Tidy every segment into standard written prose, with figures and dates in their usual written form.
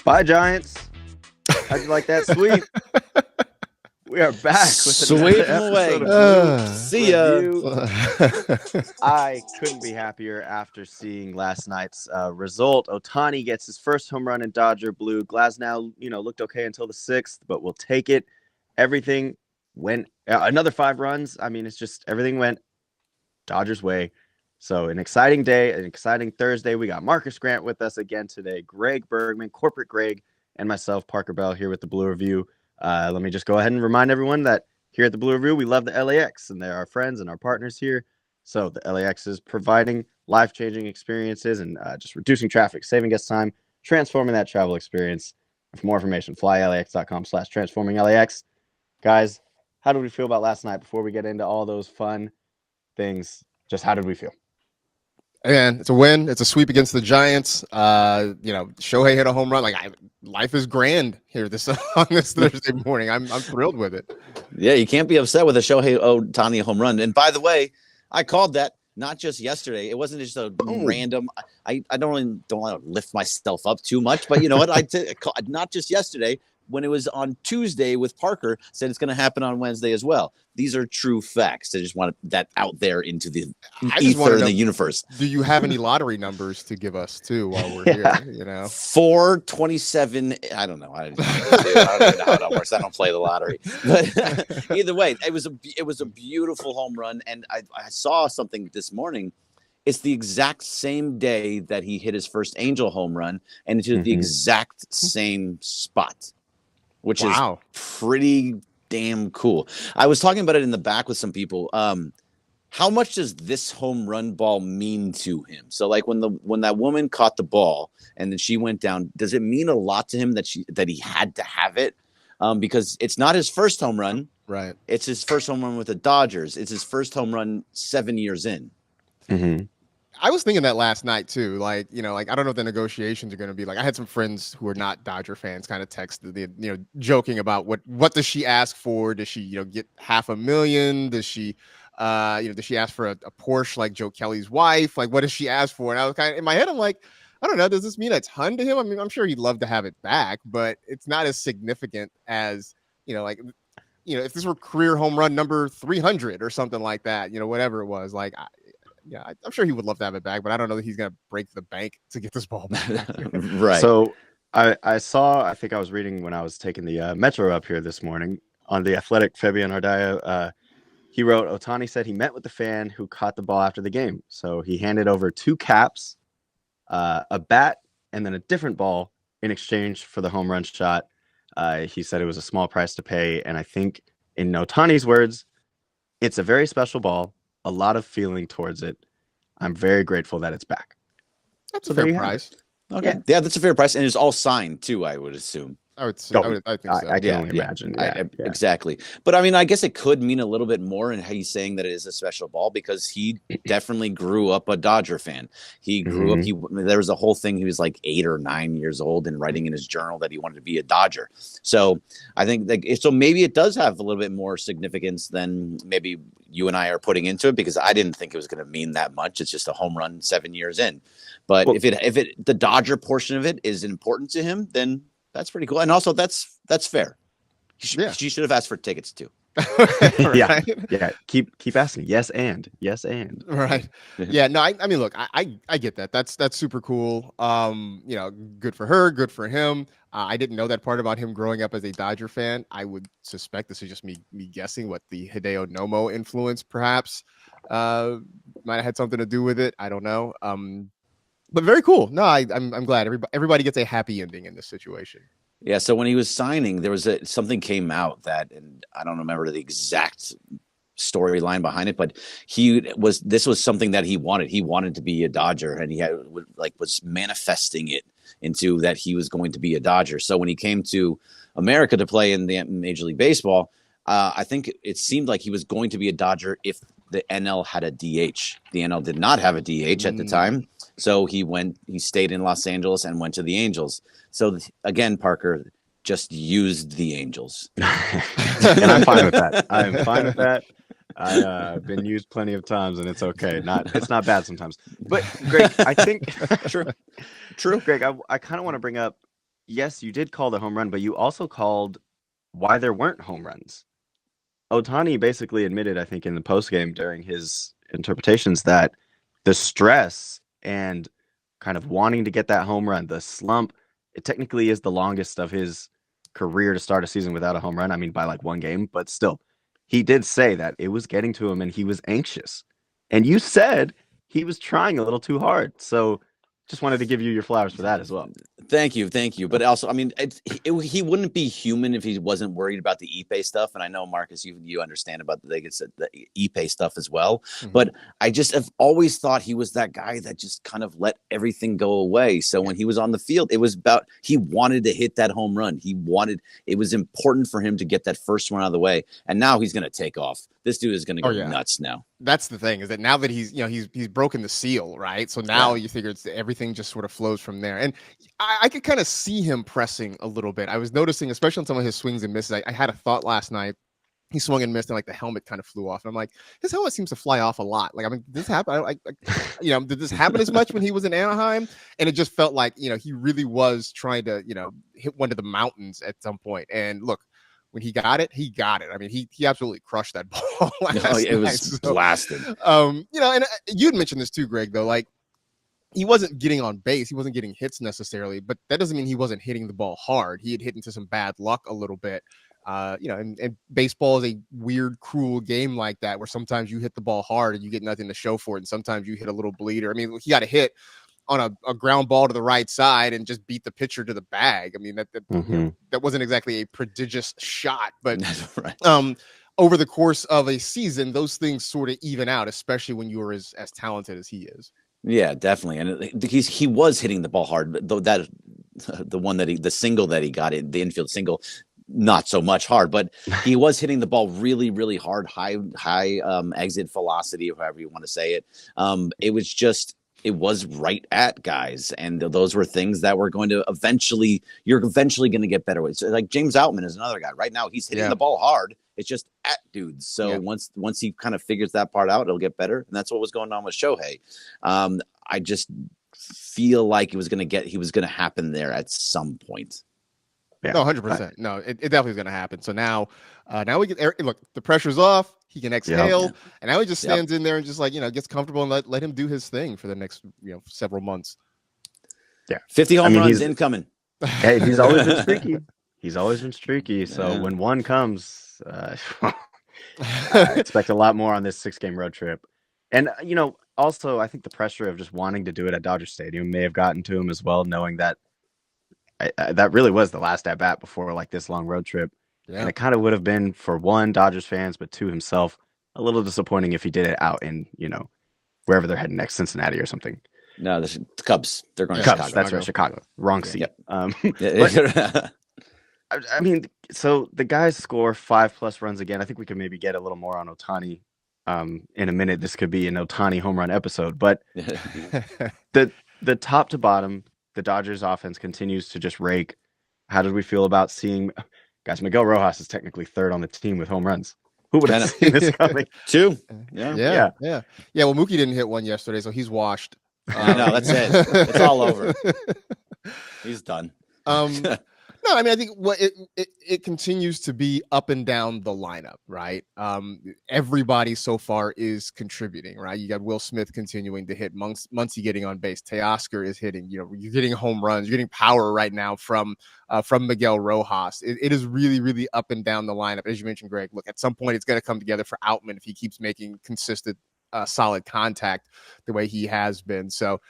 Bye, Giants. How'd you like that sweep? We are back with Sweep them away. See ya. I couldn't be happier after seeing last night's result. Ohtani gets his first home run in Dodger blue. Glasnow, looked okay until the 6th, but we'll take it. Everything went another 5 runs. I mean, it's just everything went Dodgers way. So an exciting day, an exciting Thursday. We got Marcus Grant with us again today, Greg Bergman, Corporate Greg, and myself, Parker Bell, here with the Blue Review. Let me just go ahead and remind everyone that here at the Blue Review, we love the LAX, and they're our friends and our partners here. So the LAX is providing life-changing experiences and just reducing traffic, saving us time, transforming that travel experience. For more information, flylax.com/transforminglax. Guys, how did we feel about last night before we get into all those fun things? Just how did we feel? And it's a win. It's a sweep against the Giants. Shohei hit a home run. Life is grand here on this Thursday morning. I'm thrilled with it. Yeah, you can't be upset with a Shohei Ohtani home run. And by the way, I called that not just yesterday. It wasn't just a random. I don't want to lift myself up too much, but you know what? Not just yesterday. When it was on Tuesday with Parker, said it's going to happen on Wednesday as well. These are true facts. I just want that out there into the ether of the universe. Do you have any lottery numbers to give us too while we're here? 427. I don't know. I don't even know how that works. I don't play the lottery. But either way, it was a beautiful home run, and I saw something this morning. It's the exact same day that he hit his first Angel home run, and it's the exact same spot. Which is pretty damn cool. I was talking about it in the back with some people. How much does this home run ball mean to him? So, like when that woman caught the ball and then she went down, does it mean a lot to him that he had to have it? Because it's not his first home run, right? It's his first home run with the Dodgers. It's his first home run 7 years in. Mm-hmm. I was thinking that last night too. I don't know what the negotiations are going to be like. I had some friends who are not Dodger fans kind of text joking about what does she ask for? Does she get $500,000? Does she does she ask for a Porsche like Joe Kelly's wife? Like, what does she ask for? And I was kind of in my head, I'm like, I don't know. Does this mean a ton to him? I mean, I'm sure he'd love to have it back, but it's not as significant as if this were career home run number 300 or something like that. Whatever it was, I'm sure he would love to have it back, but I don't know that he's going to break the bank to get this ball back. Right. So I think I was reading when I was taking the Metro up here this morning on The Athletic, Fabian Ardaya. He wrote, Ohtani said he met with the fan who caught the ball after the game. So he handed over 2 caps, a bat, and then a different ball in exchange for the home run shot. He said it was a small price to pay. And I think in Ohtani's words, it's a very special ball. A lot of feeling towards it. I'm very grateful that it's back. That's a fair price. Okay. Yeah, that's a fair price. And it's all signed too, I would assume. I think so. I can only imagine. Yeah, exactly. But I mean, I guess it could mean a little bit more in how he's saying that it is a special ball because he definitely grew up a Dodger fan. He grew up. There was a whole thing. He was like 8 or 9 years old and writing in his journal that he wanted to be a Dodger. So I think so maybe it does have a little bit more significance than maybe you and I are putting into it because I didn't think it was going to mean that much. It's just a home run 7 years in. But if the Dodger portion of it is important to him, then that's pretty cool. And also that's fair. She should have asked for tickets too. Yeah. Keep asking. Yes. And right. Yeah. No, I mean, look, I get that. That's super cool. Good for her. Good for him. I didn't know that part about him growing up as a Dodger fan. I would suspect this is just me guessing what the Hideo Nomo influence perhaps might have had something to do with it. I don't know. But very cool. No, I'm glad everybody gets a happy ending in this situation. Yeah. So when he was signing, there was something came out and I don't remember the exact storyline behind it, but this was something that he wanted. He wanted to be a Dodger, and he was manifesting it into that he was going to be a Dodger. So when he came to America to play in the Major League Baseball, I think it seemed like he was going to be a Dodger if the NL had a DH. The NL did not have a DH at the time. So he stayed in Los Angeles and went to the Angels. So again, Parker just used the Angels. And I'm fine with that. I've been used plenty of times and it's okay. It's not bad sometimes. But Greg, I think true. Greg, I kind of want to bring up yes, you did call the home run, but you also called why there weren't home runs. Ohtani basically admitted, I think, in the postgame during his interpretations that the stress and kind of wanting to get that home run, the slump, it technically is the longest of his career to start a season without a home run. I mean, by like one game, but still, he did say that it was getting to him and he was anxious. And you said he was trying a little too hard. So just wanted to give you your flowers for that as well. Thank you. But also, I mean, he wouldn't be human if he wasn't worried about the Ipe stuff. And I know, Marcus, you understand about the Ipe stuff as well. Mm-hmm. But I just have always thought he was that guy that just kind of let everything go away. So when he was on the field, it was about he wanted to hit that home run. It was important for him to get that first one out of the way. And now he's going to take off. This dude is going to go nuts now. That's the thing, is that now that he's broken the seal, right? So now you figure everything just sort of flows from there. And I could kind of see him pressing a little bit. I was noticing, especially on some of his swings and misses. I had a thought last night. He swung and missed, and like the helmet kind of flew off. And I'm like, his helmet seems to fly off a lot. Like, I mean, did this happen? Did this happen as much when he was in Anaheim? And it just felt like, he really was trying to, hit one of the mountains at some point. And look, when he got it, he got it. I mean, he absolutely crushed that ball. It was blasted. And you'd mentioned this too, Greg, though. Like, he wasn't getting on base. He wasn't getting hits necessarily, but that doesn't mean he wasn't hitting the ball hard. He had hit into some bad luck a little bit. And baseball is a weird, cruel game like that, where sometimes you hit the ball hard and you get nothing to show for it. And sometimes you hit a little bleeder. I mean, he got a hit on a ground ball to the right side and just beat the pitcher to the bag. I mean, that wasn't exactly a prodigious shot, but right. Over the course of a season, those things sort of even out, especially when you're as talented as he is. Yeah, definitely. And he was hitting the ball hard, but the single that he got in the infield single, not so much hard, but he was hitting the ball really, really hard, high exit velocity, or however you want to say it. It was right at guys. And those were things that were you're eventually going to get better with. So like James Outman is another guy right now. He's hitting the ball hard. It's just at dudes. So once he kind of figures that part out, it'll get better. And that's what was going on with Shohei. I just feel like he was going to happen there at some point. Yeah. No, 100%. No, it definitely is going to happen. So now we get look. The pressure's off. He can exhale, and now he just stands in there and just gets comfortable and let him do his thing for the next several months. Yeah, 50 home runs incoming. Hey, he's always been streaky. He's always been streaky. So when one comes, I expect a lot more on this 6-game road trip. And also I think the pressure of just wanting to do it at Dodger Stadium may have gotten to him as well, knowing that. That really was the last at bat before like this long road trip. Yeah. And it kind of would have been, for one, Dodgers fans, but two, himself, a little disappointing if he did it out in, wherever they're heading next, Cincinnati or something. No, the Cubs. They're going to Cubs. Chicago. That's right, Chicago. Wrong seat. Yep. I mean, so the guys score 5+ runs again. I think we could maybe get a little more on Ohtani in a minute. This could be an Ohtani home run episode. But the top to bottom, the Dodgers offense continues to just rake. How did we feel about seeing... Guys, Miguel Rojas is technically third on the team with home runs. Who would have seen this coming? 2. Yeah. Well, Mookie didn't hit one yesterday, so he's washed. No, that's it. It's all over. He's done. No, I mean, I think it continues to be up and down the lineup, right? Everybody so far is contributing, right? You got Will Smith continuing to hit, Muncy getting on base, Teoscar is hitting. You're getting home runs, you're getting power right now from Miguel Rojas. It is really, really up and down the lineup, as you mentioned, Greg. Look, at some point it's going to come together for Outman if he keeps making consistent, solid contact the way he has been. So,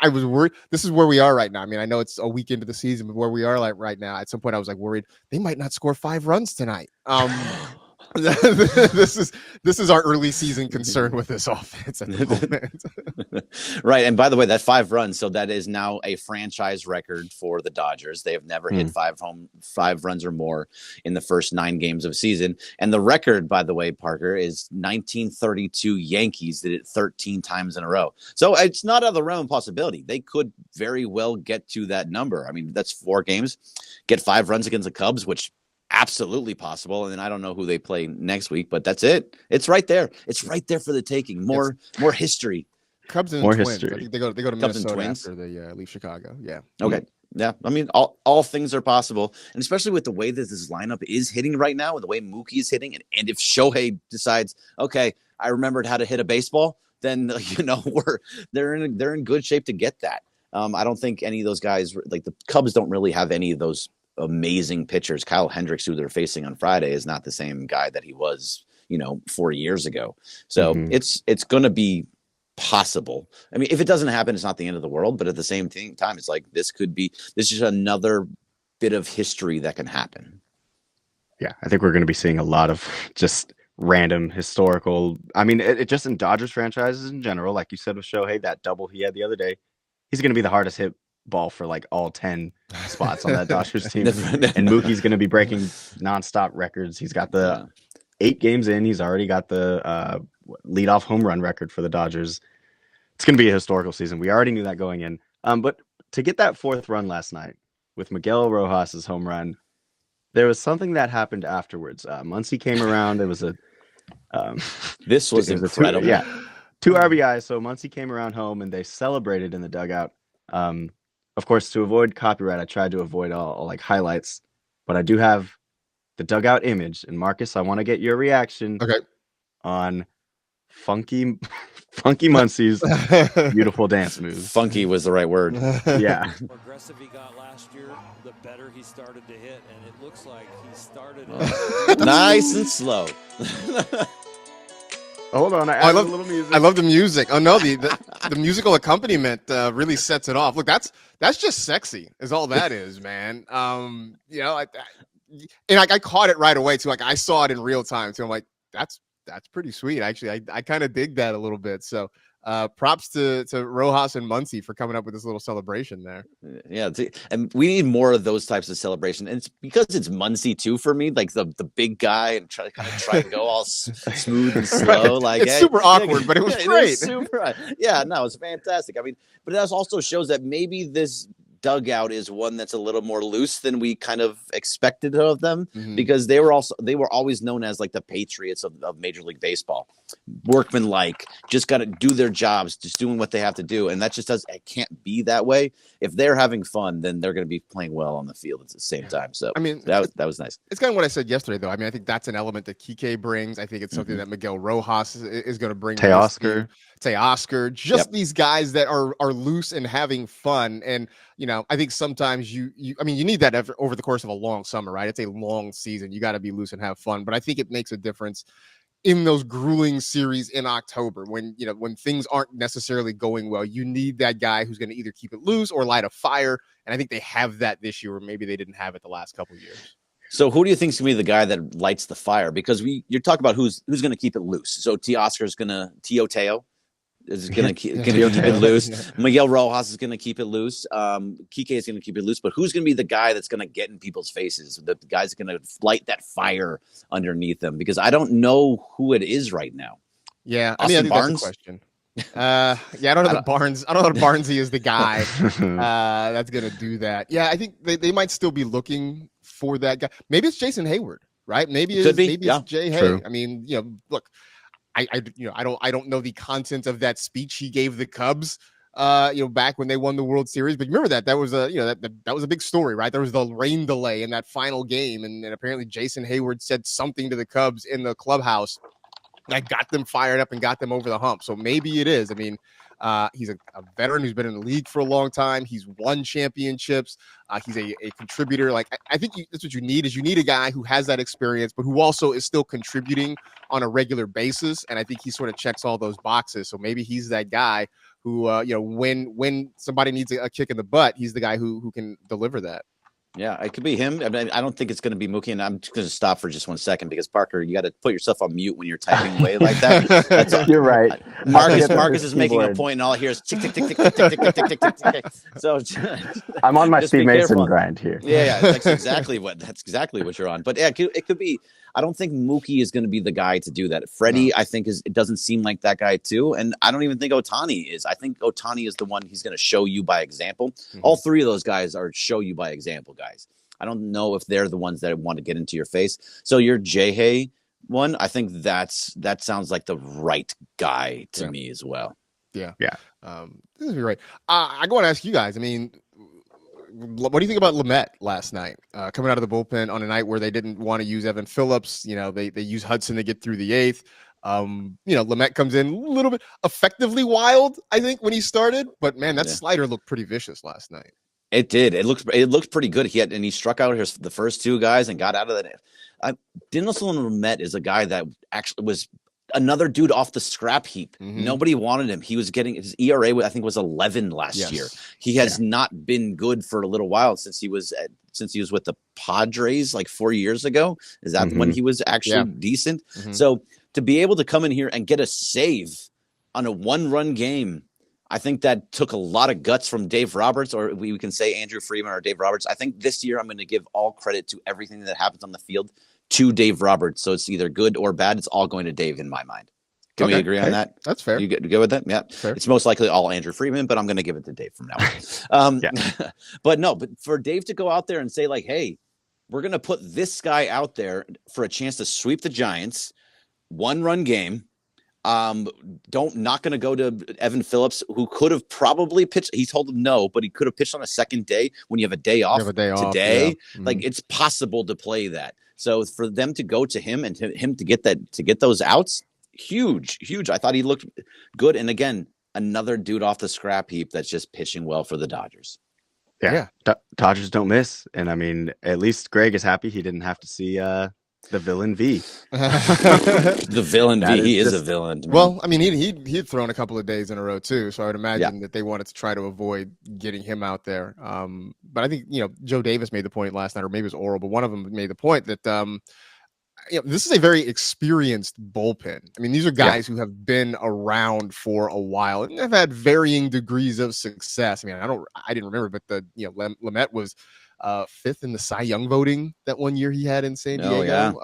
I was worried. This is where we are right now. I mean, I know it's a week into the season, but where we are like right now, at some point I was worried they might not score 5 runs tonight. This is our early season concern with this offense at the moment. Right. And by the way, that 5 runs, so that is now a franchise record for the Dodgers. They have never hit 5 runs or more in the first 9 games of a season. And the record, by the way, Parker, is 1932 Yankees did it 13 times in a row. So it's not out of the realm of possibility. They could very well get to that number. I mean, that's 4 games, get 5 runs against the Cubs, which absolutely possible. And then I don't know who they play next week, but that's it. It's right there. It's right there for the taking. More history. Cubs and more Twins. history. I think they go to Minnesota after they leave Chicago. Yeah. Okay. Yeah, I mean, all things are possible, and especially with the way that this lineup is hitting right now, and the way Mookie is hitting, and if Shohei decides, okay, I remembered how to hit a baseball, then they're in good shape to get that. I don't think any of those guys, like the Cubs, don't really have any of those amazing pitchers. Kyle Hendricks, who they're facing on Friday, is not the same guy that he was, 4 years ago. So it's going to be possible. I mean, if it doesn't happen, it's not the end of the world. But at the same time, it's like this is another bit of history that can happen. Yeah, I think we're going to be seeing a lot of just random historical. I mean, it just in Dodgers franchises in general, like you said with Shohei, that double he had the other day, he's going to be the hardest hit ball for like all 10 spots on that Dodgers team. And Mookie's going to be breaking nonstop records. He's got the 8 games in. He's already got the leadoff home run record for the Dodgers. It's going to be a historical season. We already knew that going in. But to get that 4th run last night with Miguel Rojas's home run, there was something that happened afterwards. Muncy came around. It was this was incredible. 2 RBIs. So Muncy came around home and they celebrated in the dugout. Of course, to avoid copyright, I tried to avoid all like highlights, but I do have the dugout image. And Marcus, I want to get your reaction on Funky Muncy's beautiful dance moves. Funky was the right word. Yeah. The more aggressive he got last year, the better he started to hit, and it looks like he started nice and slow. Hold on, I love a little music. I love the music. Oh no, the musical accompaniment really sets it off. Look, that's just sexy, is all that is, man. And I caught it right away too. Like I saw it in real time too. I'm like, that's pretty sweet. Actually, I kind of dig that a little bit. So props to Rojas and Muncy for coming up with this little celebration there. Yeah, and we need more of those types of celebration. And it's because it's Muncy too for me, like the big guy, and try to go all smooth and slow. Like it's super awkward, but it was great. It was fantastic. I mean, but it also shows that maybe this dugout is one that's a little more loose than we kind of expected of them, because they were always known as like the Patriots of Major League Baseball, workmanlike, just got to do their jobs, just doing what they have to do, and it can't be that way. If they're having fun, then they're going to be playing well on the field at the same time. So I mean, that was nice. It's kind of what I said yesterday, though. I mean, I think that's an element that Kike brings. I think it's something that Miguel Rojas is going to bring. Teoscar, just these guys that are loose and having fun. And I think sometimes you need that over the course of a long summer, right? It's a long season. You got to be loose and have fun. But I think it makes a difference in those grueling series in October when things aren't necessarily going well. You need that guy who's going to either keep it loose or light a fire. And I think they have that this year, or maybe they didn't have it the last couple of years. So who do you think is going to be the guy that lights the fire? Because you're talking about who's going to keep it loose. So Teoscar's going to Teo is going to keep it loose. Miguel Rojas is going to keep it loose. Kike is going to keep it loose. But who's going to be the guy that's going to get in people's faces? The guy's going to light that fire underneath them? Because I don't know who it is right now. Yeah, I think Barnes? That's a question. I don't know that Barnes. I don't know that Barnesy is the guy that's going to do that. Yeah, I think they might still be looking for that guy. Maybe it's Jason Hayward, right? Maybe it's Jay Hay. True. I mean, look. I don't know the content of that speech he gave the Cubs, back when they won the World Series. But remember that was that was a big story, right? There was the rain delay in that final game, and apparently Jason Hayward said something to the Cubs in the clubhouse that got them fired up and got them over the hump. So maybe it is. I mean, he's a veteran who's been in the league for a long time. He's won championships. He's a contributor. Like I think that's what you need a guy who has that experience, but who also is still contributing on a regular basis. And I think he sort of checks all those boxes. So maybe he's that guy who, when somebody needs a kick in the butt, he's the guy who can deliver that. Yeah, it could be him. I mean, I don't think it's going to be Mookie, and I'm just going to stop for just 1 second because Parker, you got to put yourself on mute when you're typing away like that. That's all. You're right. Marcus is making a point, and all I hear is tick tick tick tick tick tick tick tick tick tick tick. So I'm on my Steve Mason grind here. Yeah, that's exactly what you're on. But yeah, it could be. I don't think Mookie is going to be the guy to do that. Freddie, I think it doesn't seem like that guy too, and I don't even think Ohtani is. I think Ohtani is the one he's going to show you by example. All 3 of those guys are show you by example guys. I don't know if they're the ones that want to get into your face. So your Jay one, I think that sounds like the right guy to me as well. Yeah. This is right. I want to ask you guys. I mean, what do you think about Lamet last night? Coming out of the bullpen on a night where they didn't want to use Evan Phillips. They use Hudson to get through the eighth. Lamet comes in a little bit effectively wild, I think, when he started. But man, that slider looked pretty vicious last night. It did. It looked pretty good. He struck out the first two guys and got out of that. Dinelson Lamet is a guy that actually was another dude off the scrap heap. Mm-hmm. Nobody wanted him. He was getting his ERA, I think, was 11 last year. He has not been good for a little while since he was with the Padres like 4 years ago. Is that when he was actually decent? Mm-hmm. So to be able to come in here and get a save on a 1-run game, I think that took a lot of guts from Dave Roberts, or we can say Andrew Freeman or Dave Roberts. I think this year I'm going to give all credit to everything that happens on the field to Dave Roberts. So it's either good or bad. It's all going to Dave in my mind. Can we agree on that? That's fair. You go with that? Yeah. Fair. It's most likely all Andrew Freeman, but I'm going to give it to Dave from now on. But for Dave to go out there and say like, hey, we're going to put this guy out there for a chance to sweep the Giants, 1-run game. Not going to go to Evan Phillips, who could have probably pitched. He told him no, but he could have pitched on a second day when you have a day off today. Like it's possible to play that. So for them to go to him and to get those outs, huge. I thought he looked good. And again, another dude off the scrap heap that's just pitching well for the Dodgers. Yeah. Dodgers don't miss. And I mean, at least Greg is happy he didn't have to see the villain V. The villain V. He is a villain. Well, I mean, he'd thrown a couple of days in a row too, so I would imagine that they wanted to try to avoid getting him out there. But I think Joe Davis made the point last night, or maybe it was Oral, but one of them made the point that this is a very experienced bullpen. I mean, these are guys who have been around for a while and have had varying degrees of success. I mean, I didn't remember, but Lamet was fifth in the Cy Young voting that one year he had in San Diego.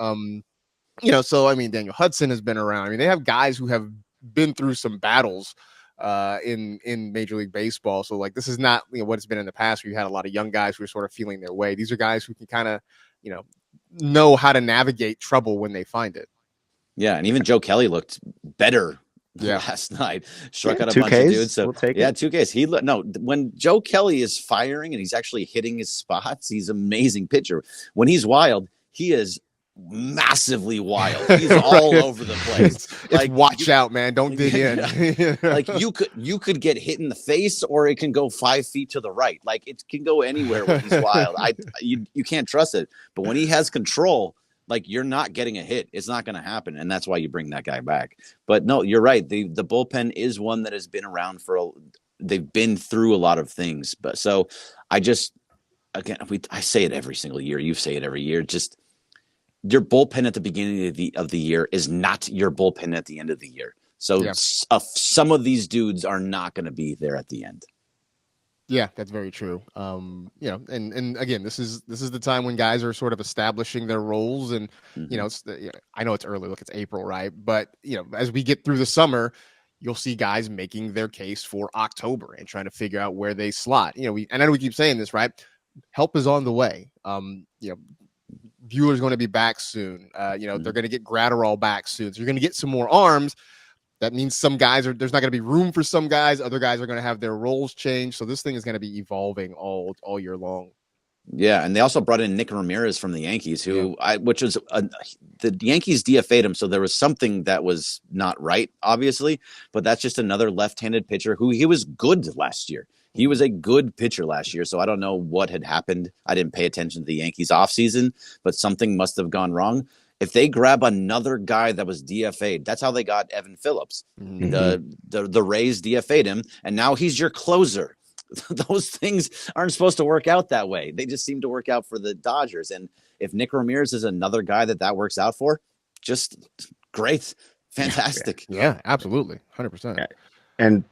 So I mean, Daniel Hudson has been around. I mean, they have guys who have been through some battles in Major League Baseball. So like, this is not what it's been in the past, where you had a lot of young guys who are sort of feeling their way. These are guys who can kind of know how to navigate trouble when they find it. Yeah, and even Joe Kelly looked better last night. Struck out a bunch of dudes. So we'll take 2 Ks. When Joe Kelly is firing and he's actually hitting his spots, he's an amazing pitcher. When he's wild, he is massively wild. He's all over the place. Like, watch out, man. Don't dig in. Like you could get hit in the face, or it can go 5 feet to the right. Like it can go anywhere when he's wild. You can't trust it. But when he has control, like you're not getting a hit. It's not going to happen. And that's why you bring that guy back. But no, you're right. The bullpen is one that has been around they've been through a lot of things. But so I say it every single year. You say it every year. Just your bullpen at the beginning of the year is not your bullpen at the end of the year. So some of these dudes are not going to be there at the end. Yeah, that's very true. And again, this is the time when guys are sort of establishing their roles, and I know it's early. Look, it's April, right? But as we get through the summer, you'll see guys making their case for October and trying to figure out where they slot. I know we keep saying this, right? Help is on the way. Bueller's going to be back soon. They're going to get Gratterall back soon. So you're going to get some more arms. That means some guys there's not going to be room for some guys. Other guys are going to have their roles change. So this thing is going to be evolving all year long. Yeah, and they also brought in Nick Ramirez from the Yankees, the Yankees DFA'd him, so there was something that was not right, obviously. But that's just another left-handed pitcher who he was good last year. He was a good pitcher last year, so I don't know what had happened. I didn't pay attention to the Yankees offseason, but something must have gone wrong. If they grab another guy that was DFA'd, that's how they got Evan Phillips. Mm-hmm. The Rays DFA'd him, and now he's your closer. Those things aren't supposed to work out that way. They just seem to work out for the Dodgers. And if Nick Ramirez is another guy that works out for, just great. Fantastic. Yeah, absolutely. 100%. Yeah. And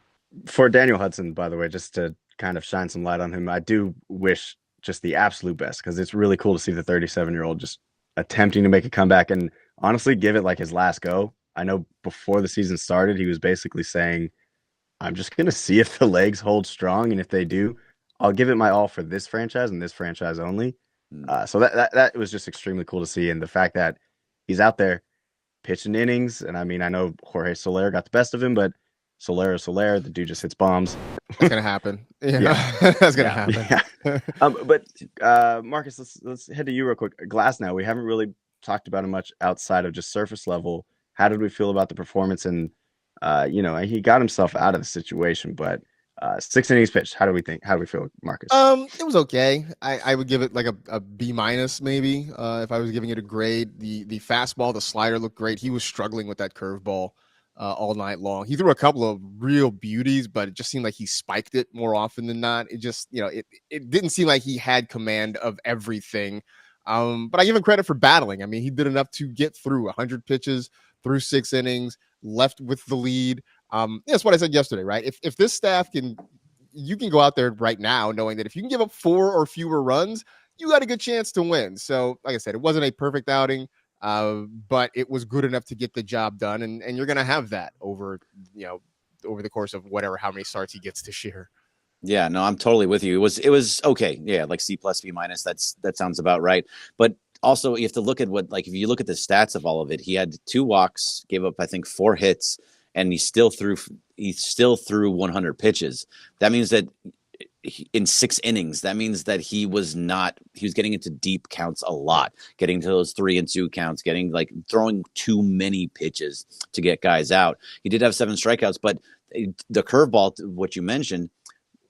for Daniel Hudson, by the way, just to kind of shine some light on him, I do wish just the absolute best, because it's really cool to see the 37-year-old just attempting to make a comeback and honestly give it like his last go. I know before the season started, he was basically saying, I'm just going to see if the legs hold strong. And if they do, I'll give it my all for this franchise and this franchise only. So that was just extremely cool to see. And the fact that he's out there pitching innings. And I mean, I know Jorge Soler got the best of him, but Soler. The dude just hits bombs. That's gonna happen. Yeah. That's gonna happen. But Marcus, let's head to you real quick. Glasnow, we haven't really talked about him much outside of just surface level. How did we feel about the performance? And he got himself out of the situation, but 6 innings pitched. How do we feel, Marcus? It was okay. I would give it like a B minus maybe. If I was giving it a grade. The fastball, the slider looked great. He was struggling with that curveball all night long. He threw a couple of real beauties, but it just seemed like he spiked it more often than not. It just, it didn't seem like he had command of everything. But I give him credit for battling. I mean, he did enough to get through 100 pitches, through 6 innings, left with the lead. That's what I said yesterday, right? If this staff you can go out there right now knowing that if you can give up 4 or fewer runs, you got a good chance to win. So, like I said, it wasn't a perfect outing, but it was good enough to get the job done. And you're going to have that over the course of how many starts he gets this year. Yeah, no, I'm totally with you. It was okay. Yeah, like C plus B minus. That sounds about right. But also you have to look at if you look at the stats of all of it, he had 2 walks, gave up, I think 4 hits, and he still threw 100 pitches. That means that in 6 innings, that means that he was getting into deep counts a lot, getting to those 3 and 2 counts, throwing too many pitches to get guys out. He did have 7 strikeouts, but the curveball, what you mentioned,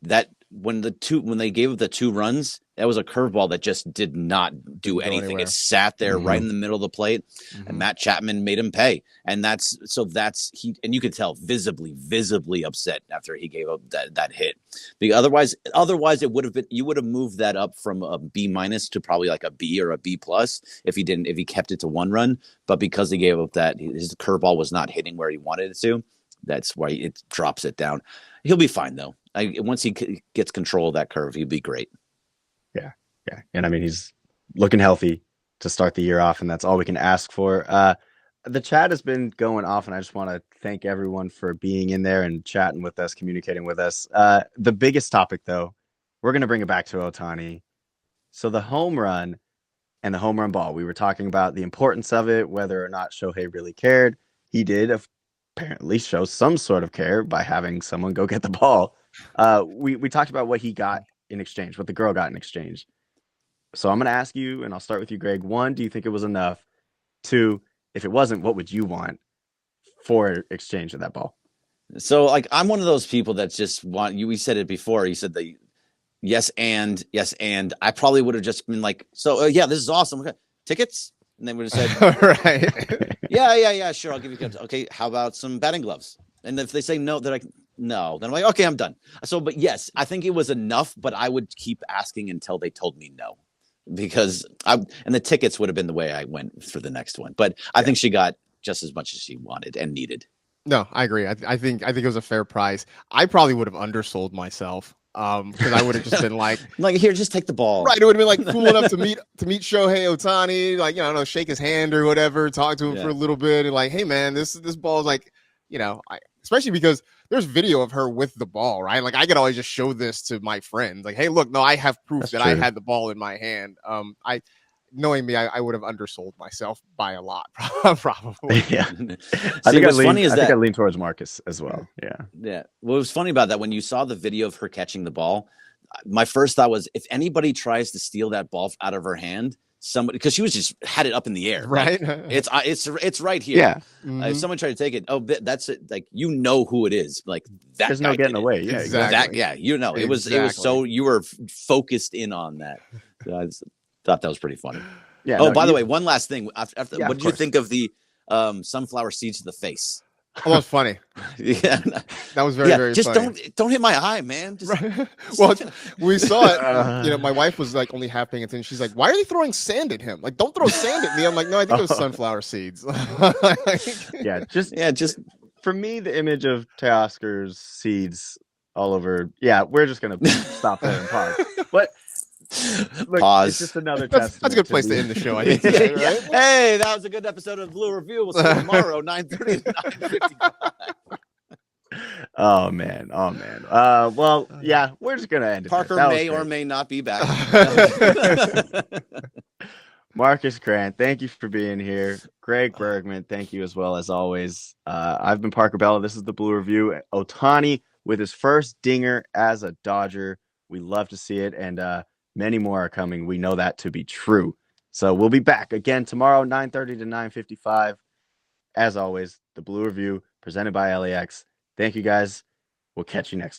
that when they gave up the 2 runs, that was a curveball that just did not do anything. Anywhere. It sat there right in the middle of the plate, and Matt Chapman made him pay. And and you could tell visibly upset after he gave up that hit. Because otherwise it would have been, you would have moved that up from a B minus to probably like a B or a B plus if he kept it to 1 run. But because he gave up his curveball was not hitting where he wanted it to, that's why it drops it down. He'll be fine though. Once he gets control of that curve, he'll be great. Yeah. And I mean, he's looking healthy to start the year off, and that's all we can ask for. The chat has been going off, and I just want to thank everyone for being in there and chatting with us, communicating with us. The biggest topic, though, we're going to bring it back to Ohtani. So the home run and the home run ball, we were talking about the importance of it, whether or not Shohei really cared. He did apparently show some sort of care by having someone go get the ball. We talked about what he got in exchange, what the girl got in exchange. So I'm going to ask you, and I'll start with you, Greg. 1, do you think it was enough? 2, if it wasn't, what would you want for exchange of that ball? So I'm one of those people that just want you. We said it before. You said the yes and I probably would have just been like, yeah, this is awesome. Okay. Tickets? And they would have said, right. yeah, sure. I'll give you tickets. Okay. How about some batting gloves? And if they say no, they're like, no, then I'm like, okay, I'm done. But yes, I think it was enough, but I would keep asking until they told me no, because and the tickets would have been the way I went for the next one. But I think she got just as much as she wanted and needed. No, I agree. I think it was a fair price. I probably would have undersold myself. Because I would have just been like here, just take the ball. Right. It would have been like cool enough to meet Shohei Ohtani, I don't know, shake his hand or whatever, talk to him for a little bit, and like, hey man, this ball is especially because there's video of her with the ball, right? Like I could always just show this to my friends, like, hey, look, no, I have proof that I had the ball in my hand. Knowing me, I would have undersold myself by a lot, probably. Yeah. I think I lean towards Marcus as well. Yeah. What was funny about that, when you saw the video of her catching the ball, my first thought was, if anybody tries to steal that ball out of her hand, somebody, because she was just had it up in the air, right? It's right here. Yeah. If someone tried to take it, that's it. Like, who it is. Like that. There's no getting away. Yeah, exactly. It was so you were focused in on that. So thought that was pretty funny. Yeah. By the way, one last thing. After, what did you think of the sunflower seeds to the face? Oh, that's funny. Yeah, that was very just funny. Don't hit my eye, man. Well, we saw it. My wife was like only half paying attention. She's like, "Why are they throwing sand at him? Like, don't throw sand at me." I'm like, "No, I think it was sunflower seeds." just for me, the image of Teoscar's seeds all over. Yeah, we're just gonna stop there and pause. But look, pause. It's just another that's a good place to end the show, I think. Right? Hey, that was a good episode of Blue Review. We'll see you tomorrow, 9:30 to 9:55. Oh man. Well, yeah, we're just gonna end it. Parker may or may not be back. Marcus Grant, thank you for being here. Greg Bergman, thank you as well as always. I've been Parker Bella. This is the Blue Review. Ohtani with his first dinger as a Dodger. We love to see it, and many more are coming. We know that to be true. So we'll be back again tomorrow, 9:30 to 9:55. As always, the Blue Review presented by LAX. Thank you guys. We'll catch you next time.